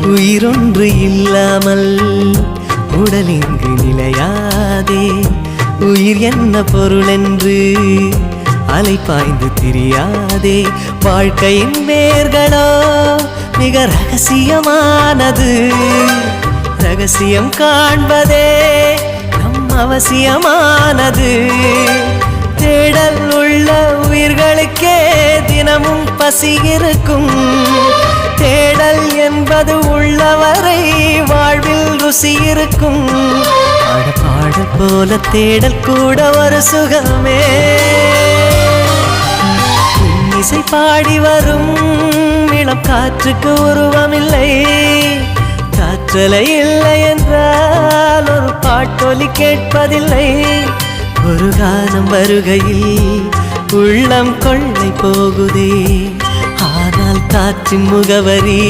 உயிரொன்று இல்லாமல் உடல் இங்கு நிலையாதே. உயிர் என்ன பொருள் என்று அலைப்பாய்ந்து தெரியாதே. வாழ்க்கையின் வேர்களோ மிக ரகசியமானது. ரகசியம் காண்பதே நம் அவசியமானது. தேடல் உள்ள உயிர்களுக்கே தினமும் பசி இருக்கும். தேடல் என்பது உள்ளவரை வாழ்வில் ருசி இருக்கும். பாடல் போல தேடல் கூட ஒரு சுகமே. இசை பாடி வரும் இளம் காற்றுக்கு உருவமில்லை. காற்றலை இல்லை என்றால் ஒரு பாட்டொலி கேட்பதில்லை. ஒரு காலம் வருகையில் உள்ளம் கொள்ளை போகுதே. ஆனால் காற்றின் முகவரி